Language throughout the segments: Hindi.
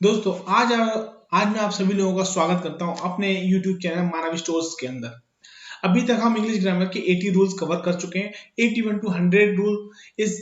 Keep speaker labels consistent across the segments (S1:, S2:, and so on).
S1: दोस्तों आज मैं आप सभी लोगों का स्वागत करता हूं अपने YouTube चैनल मानव स्टोर्स के अंदर। अभी तक हम इंग्लिश ग्रामर के 80 रूल्स कवर कर चुके हैं। 81 टू 100 रूल इस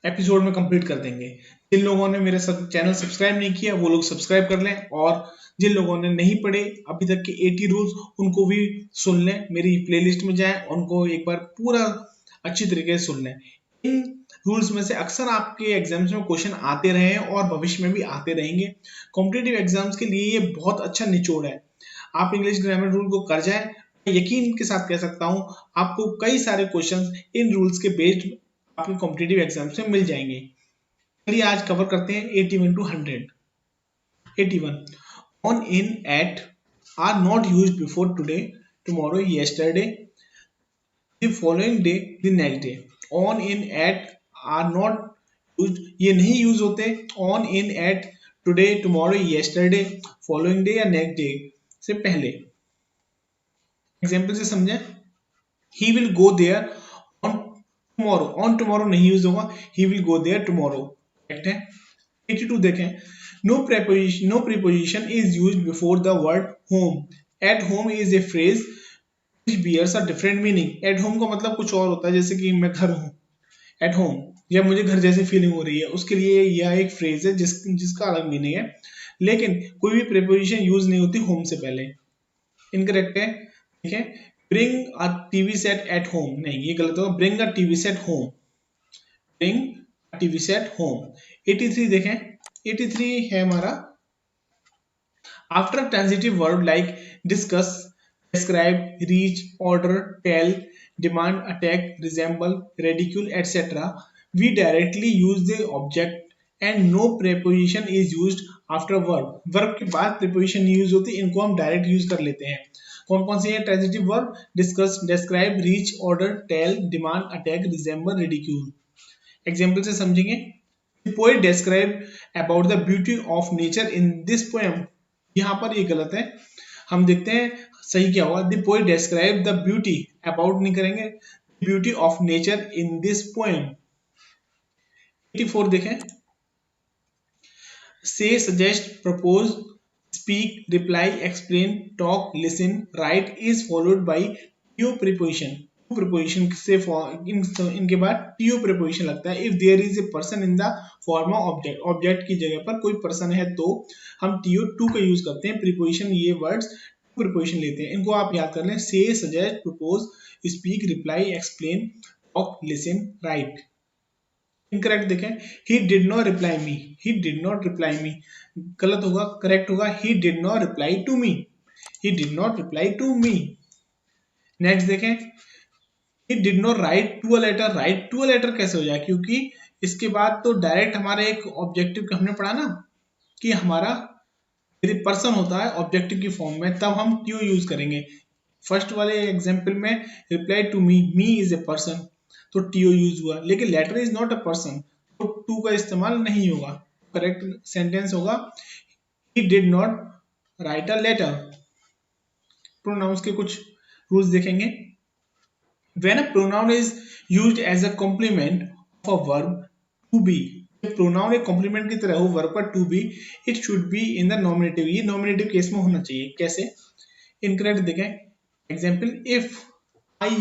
S1: एपिसोड में कंप्लीट कर देंगे। जिन लोगों ने मेरे चैनल सब्सक्राइब नहीं किया वो लोग सब्सक्राइब कर लें, और जिन लोगों ने नहीं पढ़े अभी तक के 80 रूल्स उनको भी सुन लें, मेरी प्लेलिस्ट में जाएं, उनको एक बार पूरा अच्छी तरीके से सुन लें। इन रूल्स में से अक्सर आपके एग्जाम्स में क्वेश्चन आते रहे हैं और भविष्य में भी आते रहेंगे। कॉम्पिटिटिव एग्जाम्स के लिए ये बहुत अच्छा निचोड़ है। आप इंग्लिश ग्रामर रूल को कर जाएं, यकीन के साथ कह सकता हूं आपको कई सारे क्वेश्चंस इन रूल्स के बेस्ड आपके कॉम्पिटिटिव एग्जाम्स में मिल जाएंगे। चलिए आज कवर करते हैं 81 to 100। 81 on, in, at are not used before today, tomorrow, yesterday, the following day, the next day. On, in, at are not used, ये नहीं यूज होते on, in, at, today, tomorrow, yesterday, following day या next day से पहले। एग्जाम्पल से समझें, he will go there on tomorrow, on tomorrow नहीं यूज होगा, he will go there tomorrow। Correct है। 82 देखें, no preposition is used before the word home. At home is a phrase which bears a different meaning. At home का मतलब कुछ और होता है, जैसे कि मैं घर हूँ, at home, या मुझे घर जैसी फीलिंग हो रही है, उसके लिए यह एक फ्रेज है जिसका अलग मीनिंग है, लेकिन कोई भी प्रीपोजिशन यूज नहीं होती होम से पहले। इनकरेक्ट है। ठीक है, bring a TV set at home, नहीं ये गलत होगा, bring a TV set home, bring a TV set home. 83 देखें, 83 है हमारा, after transitive verb like discuss, describe, reach, order, tell, demand, attack, resemble, ridicule, etc., we directly use the object and no preposition is used after verb. Verb के बाद preposition नहीं यूज होती, इनको हम डायरेक्ट यूज कर लेते हैं। कौन कौन सी है transitive verb? Discuss, describe, reach, order, tell, demand, attack, resemble, ridicule. Example से समझेंगे, The poet described about the beauty of nature in this poem. यहाँ पर ये गलत है, हम देखते हैं सही क्या होगा। The poet described the beauty, about नहीं करेंगे, beauty of nature in this poem। 84 देखें, say, suggest, propose, speak, reply, explain, talk, listen, write is followed by to preposition। preposition से इनके बाद to preposition लगता है। if there is a person in the form of object, object की जगह पर कोई person है तो हम to का यूज करते हैं। preposition ये words preposition लेते हैं, इनको आप याद कर लें। say, suggest, propose, speak, reply, explain, talk, listen, write। Incorrect देखें, he did not reply me, he did not reply me, गलत होगा, करेक्ट होगा, he did not reply to me, he did not reply to me। Next देखें, he did not write to a letter, write to a letter कैसे हो जाए, क्योंकि इसके बाद तो डायरेक्ट हमारे एक ऑब्जेक्टिव हमने पढ़ा ना कि हमारा यदि पर्सन होता है ऑब्जेक्टिव की फॉर्म में तब हम टू यूज करेंगे। फर्स्ट वाले एग्जांपल में reply to me, me is a person, तो टीओ यूज हुआ, लेकिन letter is not a person, तो टू का इस्तेमाल नहीं होगा। करेक्ट सेंटेंस होगा, he did not write a letter. Pronouns के कुछ रूल्स देखेंगे। When a pronoun is used as a complement of a verb to be, pronoun एक कॉम्प्लीमेंट की तरह हो वर्ब का to be, it should be in the nominative, ये नॉमिनेटिव केस में होना चाहिए। कैसे? इनकरेक्ट देखें, example, if I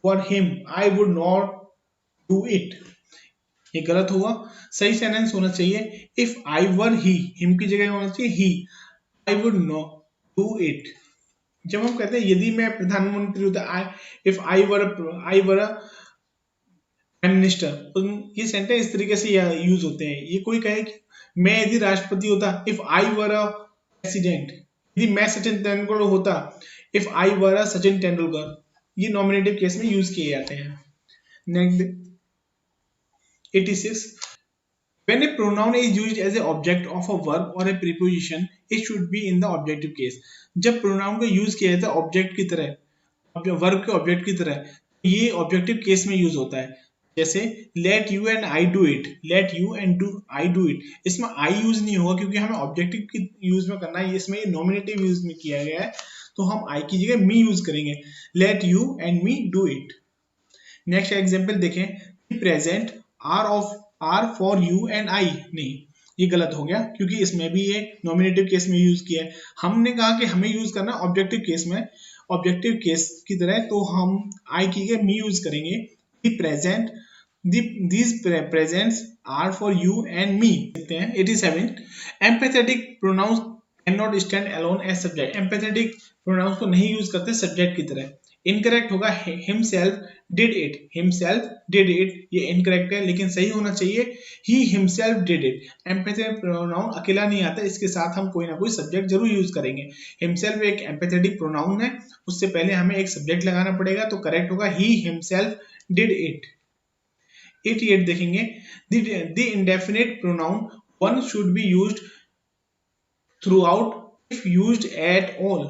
S1: were him I would not do it, ये गलत होगा, सही सेंटेंस होना चाहिए if I were he, him की जगह होना चाहिए ही, I would not do it. जब हम कहते हैं यदि मैं प्रधानमंत्री होता, if I were prime minister, तो ये सेंटेंस इस तरीके से यूज होते हैं। ये कोई कहे कि मैं यदि राष्ट्रपति होता, if I were a president, यदि मैं सचिन तेंदुलकर होता, इफ आई वर अ सचिन तेंदुलकर, ये नॉमिनेटिव केस में यूज किए जाते हैं। Next 86, when a pronoun is used as an object of a verb or a preposition, it should be in the objective case। जब pronoun को यूज किया जाता है ऑब्जेक्ट की तरह, वर्ब के ऑब्जेक्ट की तरह, ये ऑब्जेक्टिव केस में यूज होता है। जैसे late you and I do it, late you and I do it, इसमें आई यूज नहीं होगा क्योंकि हमें ऑब्जेक्टिव की यूज में करना है, इसमें ये नॉमिनेटिव यूज में किया गया है, तो हम आई की जगह मी यूज करेंगे, let you and me do it. Next example देखें, present are for you and I, नहीं, ये गलत हो गया क्योंकि इसमें भी ये नॉमिनेटिव केस में यूज किया है। हमने कहा कि हमें यूज करना ऑब्जेक्टिव केस में, ऑब्जेक्टिव केस की तरह, तो हम आई की जगह मी यूज करेंगे। The present, these presents are for you and me। 87 empathetic pronouns cannot stand alone as subject। empathetic pronouns को नहीं यूज करते सब्जेक्ट की तरह। इनकरेक्ट होगा himself did it। himself did it ये इनकरेक्ट है, लेकिन सही होना चाहिए he himself did it। empathetic pronoun अकेला नहीं आता, इसके साथ हम कोई ना कोई सब्जेक्ट जरूर यूज करेंगे। himself एक empathetic pronoun है, उससे पहले हमें एक सब्जेक्ट लगाना पड़ेगा, तो करेक्ट होगा he himself did it। 88 देखेंगे, the indefinite pronoun one should be used throughout if used at all।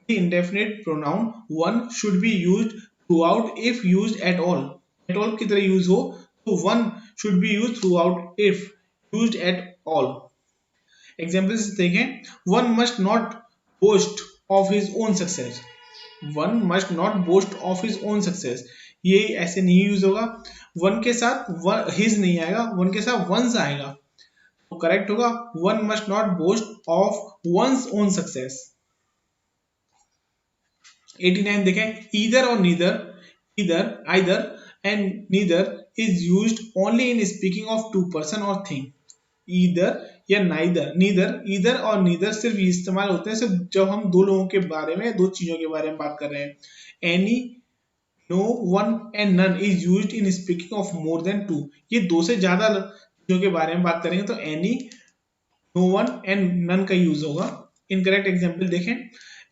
S1: the indefinite pronoun one should be used throughout if used at all। at all की तरह यूज हो तो one should be used throughout if used at all। Examples देखें, one must not boast of his own success। one must not boast of his own success ये ऐसे नहीं यूज होगा। वन के साथ हिज नहीं आएगा, वन के साथ वंस आएगा, तो करेक्ट होगा one must not boast of one's own success. 89 देखें, ईदर और neither, either and neither is used only in speaking of two person or thing। Either या नीदर और नीदर सिर्फ इस्तेमाल होते हैं सिर्फ जब हम दो लोगों के बारे में, दो चीजों के बारे में बात कर रहे हैं। Any, no, one and none is used in speaking of more than two. ये दो से ज्यादा चीजों के बारे में बात करेंगे तो any, no, one and none का यूज होगा। इनकरेक्ट एग्जांपल देखें,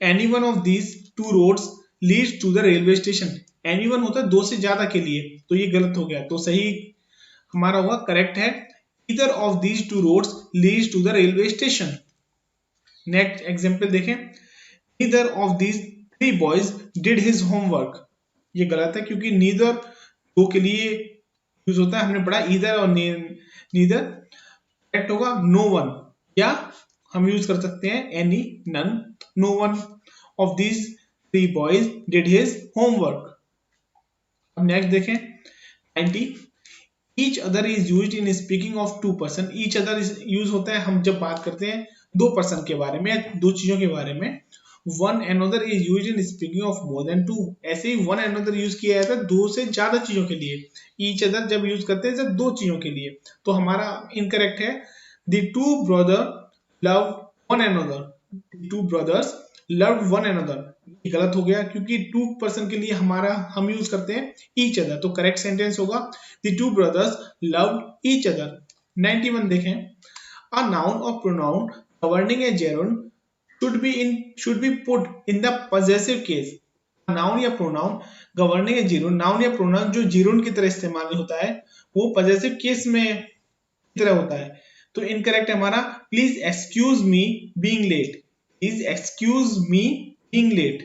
S1: any one of these two roads leads to the railway station. Any one होता है दो से ज्यादा के लिए, तो ये गलत हो गया, तो सही हमारा होगा करेक्ट है either of these two roads leads to the railway station। Next example देखें, neither of these three boys did his homework। ये गलत है क्योंकि neither दो के लिए यूज होता है, हमने पढ़ा either और neither। करेक्ट होगा no one, या हम यूज कर सकते हैं any, none। no one of these three boys did his homework। अब नेक्स्ट देखें 90, each other is used in speaking of two person। each other use होता है हम जब बात करते हैं दो पर्सन के बारे में, दो चीजों के बारे में। one another is used in speaking of more than two। ऐसे ही one another यूज किया जाता है दो से ज्यादा चीजों के लिए। each other जब यूज करते हैं जब दो चीजों के लिए, तो हमारा इनकरेक्ट है the two brother loved one another। the two brothers loved one another ये गलत हो गया क्योंकि टू पर्सन के लिए हमारा हम यूज करते हैं each other, तो करेक्ट सेंटेंस होगा the two brothers loved each other। 91 देखें, a noun or pronoun governing a gerund should be put in the possessive case। Noun या प्रोनाउन गवर्निंग ए जीरोन, नाउन या प्रोनाउन जो जीरोन की तरह इस्तेमाल होता है वो पॉजेसिव केस में की तरह होता है, तो इनकरेक्ट है हमारा please excuse me being late. Please excuse me being late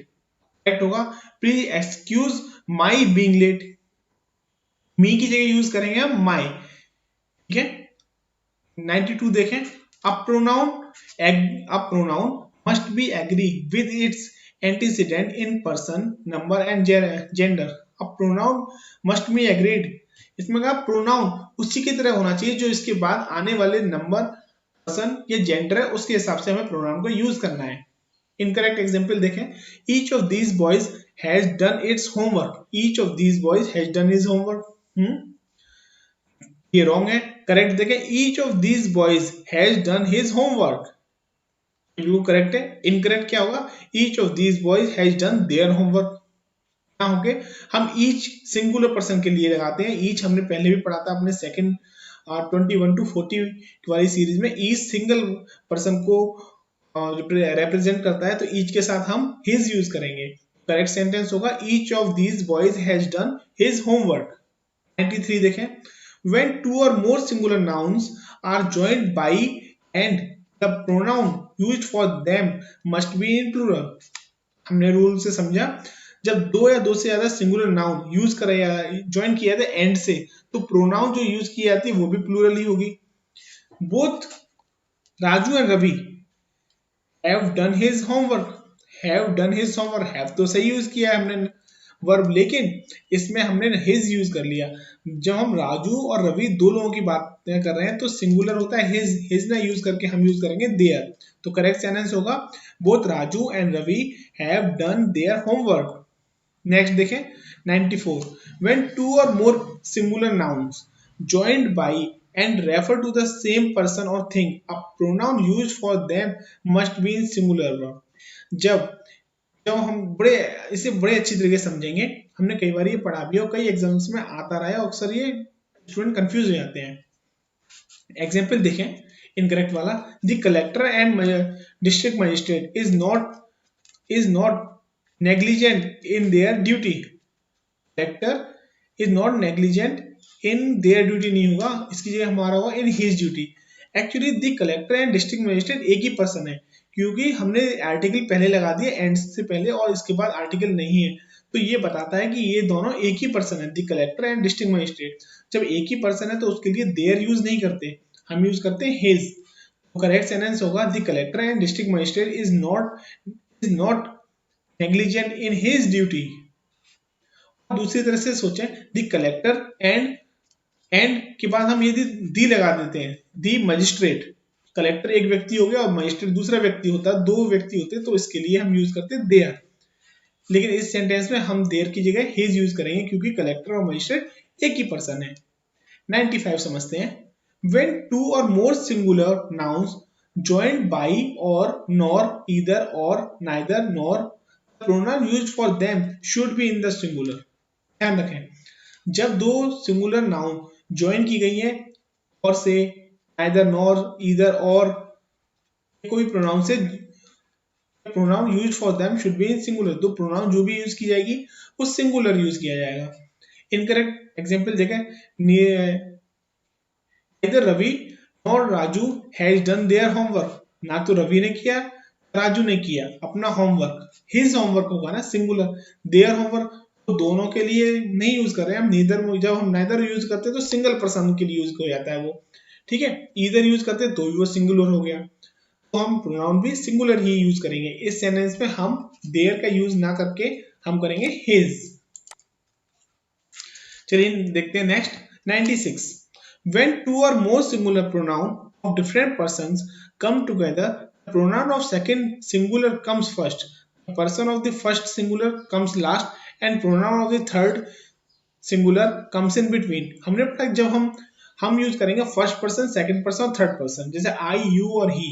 S1: correct होगा please excuse my being late. Me की जगह यूज करेंगे हम माई, ठीक है। 92 देखें, a pronoun must be agree with its antecedent in person, number and gender। a pronoun must be agreed, इसमें कहा प्रोनाउन उसी की तरह होना चाहिए जो इसके बाद आने वाले नंबर, पर्सन या जेंडर है उसके हिसाब से हमें प्रोनाउन को यूज करना है। इनकरेक्ट एग्जांपल देखें, each of these boys has done its homework। each of these boys has done his homework। ये रॉन्ग है। करेक्ट देखें, each of these boys has done his homework। बिल्कुल करेक्ट है। इनकरेक्ट क्या होगा, each of these boys has done their homework। क्या होंगे, हम each सिंगुलर पर्सन के लिए लगाते हैं। each हमने पहले भी पढ़ा था अपने सेकंड 21 to 40 वाली सीरीज में, each सिंगल पर्सन को रिप्रेजेंट करता है, तो each के साथ हम his यूज करेंगे। करेक्ट सेंटेंस होगा each of these boys has done his homework। 93 देखें, when two or more singular nouns are joined by and the pronoun used for them must be in plural। हमने रूल से समझा, जब दो या दो से ज्यादा सिंगुलर नाउन यूज करा या ज्वाइन किया था एंड से, तो प्रोनाउन जो यूज की जाती है वो भी प्लूरल ही होगी। Both Raju and Ravi have done his homework. Have done his homework, have तो सही यूज किया है हमने, वर्ब, लेकिन इसमें हमने हिज यूज कर लिया। जब हम राजू और रवि दो लोगों की बात कर रहे हैं तो सिंगुलर होता है हिज ना यूज करके हम यूज करेंगे देयर। तो करेक्ट सेंटेंस होगा both Raju and Ravi have done their homework. Next देखें 94, when two or more singular nouns joined by and refer to the same person or thing, a pronoun used for them must be in singular verb। जब जब हम इसे बड़े अच्छी तरीके से समझेंगे, हमने कई बार ये पढ़ा भी और कई एग्जाम्स में आता रहा है, अक्सर ये स्टूडेंट कंफ्यूज हो जाते हैं। एग्जाम्पल देखें इनकरेक्ट वाला, the collector and district magistrate is not negligent in their duty। Collector is not negligent in their duty नहीं होगा, इसकी जगह हमारा होगा in his duty. Actually the collector and district magistrate एक ही पर्सन है, क्योंकि हमने आर्टिकल पहले लगा दिया एंड से पहले और इसके बाद आर्टिकल नहीं है, तो ये बताता है कि ये दोनों एक ही पर्सन है, the collector and district magistrate. जब एक ही पर्सन है तो उसके लिए देयर यूज नहीं करते, हम यूज करते हैं हिज। करेक्ट सेंटेंस होगा the collector and district magistrate is not negligent in his duty। दूसरी तरह से सोचें, द कलेक्टर एंड के बाद हम ये दी लगा देते हैं, दी मजिस्ट्रेट। कलेक्टर एक व्यक्ति हो गया और मजिस्ट्रेट दूसरा व्यक्ति होता है, दो व्यक्ति होते हैं, तो इसके लिए हम यूज करते हैं देयर। लेकिन इस सेंटेंस में हम देयर की जगह हिज यूज करेंगे, क्योंकि कलेक्टर और मजिस्ट्रेट एक ही पर्सन है। 95 समझते हैं, when two or more singular nouns joined by or nor either or neither nor pronoun used for them should be in the singular। ध्यान रखें, जब दो सिंगुलर नाउन ज्वाइन की गई है और से neither nor either or कोई प्रोनाउन से, pronoun use for them should be in singular, तो प्रोनाउन जो भी यूज की जाएगी वो सिंगुलर यूज किया जाएगा। इनकरेक्ट एग्जांपल देखें, neither Ravi nor Raju has done their homework. ना तो रवि ने किया राजू ने किया अपना होमवर्क, हिज होमवर्क होगा ना सिंगुलर। देयर होमवर्क तो दोनों के लिए नहीं यूज कर रहे हैं हम, नीदर। जब हम नाइदर यूज करते हैं तो सिंगल पर्सन के लिए यूज हो जाता है वो, ठीक है। ईदर यूज करते हैं तो भी वो सिंगुलर हो गया, तो हम प्रोनाउन भी सिंगुलर ही यूज करेंगे। इस सेंटेंस में हम देयर का यूज ना करके हम करेंगे हिज। चलिए देखते हैं next 96, when two or more singular pronoun of different persons come together, the pronoun of second singular comes first, the person of the first singular comes last, and pronoun of the third singular comes in between। हमने पढ़ा जब हम यूज करेंगे फर्स्ट पर्सन, सेकंड पर्सन और थर्ड पर्सन, जैसे आई, यू और ही,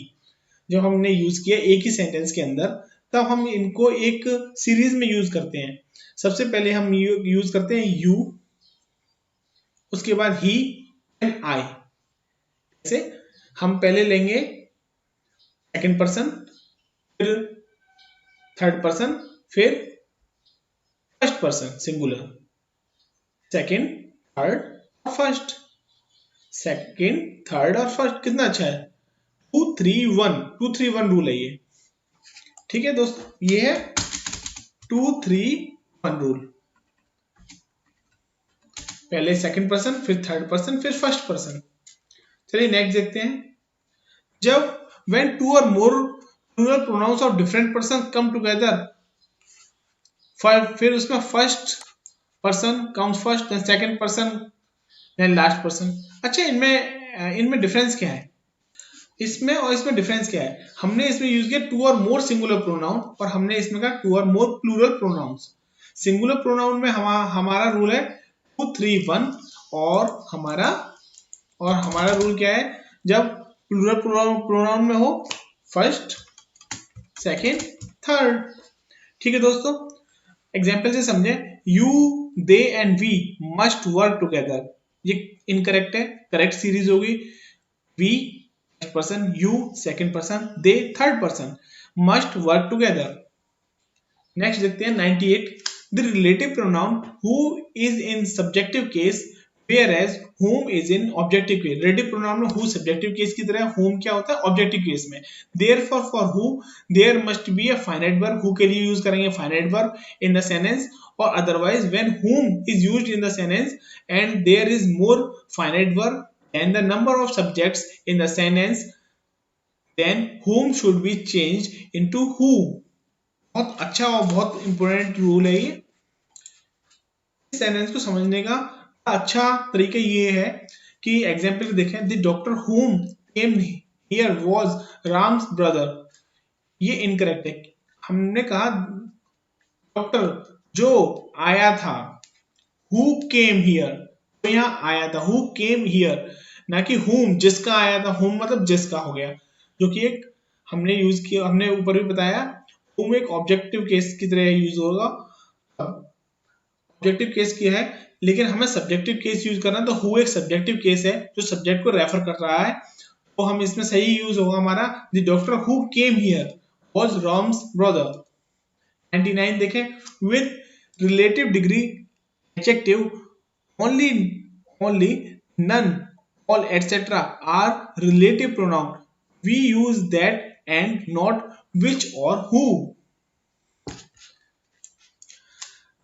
S1: जब हमने यूज किया एक ही सेंटेंस के अंदर, तब हम इनको एक सीरीज में यूज करते हैं। सबसे पहले हम यूज करते हैं यू, उसके बाद ही एंड आई। जैसे हम पहले लेंगे सेकंड पर्सन, फिर थर्ड पर्सन, फिर first person singular, second, third और फर्स्ट, सेकंड, थर्ड और फर्स्ट। कितना अच्छा है, 2-3-1 रूल है ये, ठीक है दोस्तों, ये है 2-3-1 रूल। पहले सेकंड पर्सन, फिर थर्ड पर्सन, फिर फर्स्ट पर्सन। चलिए नेक्स्ट देखते हैं, जब when two or more plural pronouns of different persons come together, फिर उसमें first person comes first, then second person, then last person। अच्छा, इनमें डिफरेंस क्या है, इसमें और इसमें डिफरेंस क्या है? हमने इसमें यूज किया टू और मोर सिंगुलर प्रोनाउन और हमने इसमें कहा टू और मोर प्लूरल प्रोनाउंस। सिंगुलर प्रोनाउन में हमारा रूल है 2-3-1 और हमारा रूल क्या है, जब प्लूरल प्रोनाउन में हो फर्स्ट, सेकंड, थर्ड। ठीक है दोस्तों, एग्जांपल से समझे, you, they and we must work together, ये इनकरेक्ट है, करेक्ट सीरीज होगी। We first person, you second person, they third person, must work together. Next देखते हैं 98, the relative pronoun who is in subjective case whereas whom is in objective case। Relative pronoun में who सब्जेक्टिव केस की तरह, whom क्या होता है ऑब्जेक्टिव केस में। therefore for who there must be a finite verb, who के लिए यूज करेंगे finite verb in the sentence, or otherwise when whom is used in the sentence and there is more finite verb and the number of subjects in the sentence, then whom should be changed into who। बहुत अच्छा और बहुत इंपॉर्टेंट रूल है ये। इस सेंटेंस को समझने का अच्छा तरीका ये है कि एग्जाम्पल देखें, the doctor whom came here was Ram's brother, ये इनकरेक्ट है। हमने कहा डॉक्टर जो आया था, who came here, तो यहाँ आया था who came here, ना कि whom जिसका आया था। whom मतलब जिसका हो गया, जो कि एक हमने यूज किया, हमने ऊपर भी बताया whom एक ऑब्जेक्टिव केस की तरह यूज होगा। ऑब्जेक्टिव केस किया है, लेकिन हमें सब्जेक्टिव केस यूज करना है, तो who एक सब्जेक्टिव केस है जो सब्जेक्ट को रेफर कर रहा है, तो हम इसमें सही यूज होगा हमारा the doctor who came here was Ram's brother. 99 देखें, with relative degree adjective only only none all etc are relative pronoun, we use that and not which or who।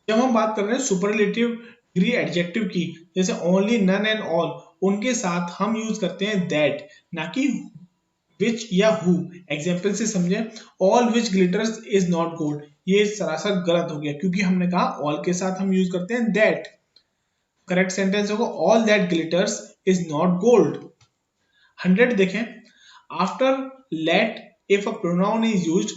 S1: जब हम बात कर रहे हैं सुपरलेटिव डिग्री एडजेक्टिव की, जैसे ओनली, नन एंड ऑल, उनके साथ हम यूज करते हैं दैट, ना कि विच या हु। एग्जाम्पल से समझे, all which glitters is not gold, ये सरासर गलत हो गया क्योंकि हमने कहा ऑल के साथ हम यूज करते हैं दैट। करेक्ट सेंटेंस होगा all that glitters is not gold. 100 देखें, after let if a pronoun is used,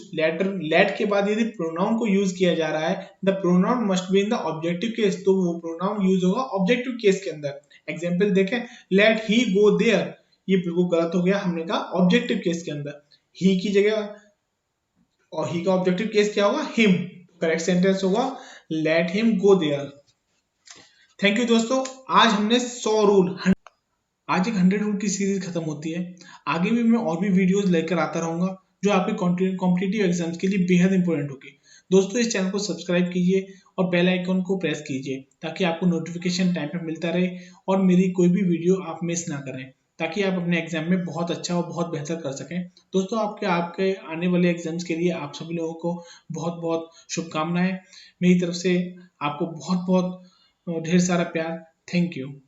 S1: let के बाद यदि प्रोनाउन को यूज किया जा रहा है, the pronoun must be in the objective case, तो वो प्रोनाउन यूज होगा ऑब्जेक्टिव केस के अंदर। एग्जांपल देखें, लेट ही गो देयर, ये बिल्कुल गलत हो गया, हमने कहा ऑब्जेक्टिव केस के अंदर ही की जगह, और ही का ऑब्जेक्टिव केस क्या होगा, हिम। करेक्ट सेंटेंस होगा let him go there. Thank you दोस्तों, आज हमने 100 रूल, आज एक 100 रूल की सीरीज खत्म होती है। आगे भी मैं और भी वीडियोस लेकर आता रहूंगा जो आपके कॉम्पिटिटिव एग्जाम्स के लिए बेहद इंपॉर्टेंट होगी। दोस्तों, इस चैनल को सब्सक्राइब कीजिए और बेल आइकन को प्रेस कीजिए ताकि आपको नोटिफिकेशन टाइम पे मिलता रहे और मेरी कोई भी वीडियो आप मिस ना करें, ताकि आप अपने एग्जाम में बहुत अच्छा और बहुत बेहतर कर सकें। दोस्तों, आपके आने वाले एग्जाम्स के लिए आप सभी लोगों को बहुत बहुत शुभकामनाएं। मेरी तरफ से आपको बहुत बहुत ढेर सारा प्यार। Thank you.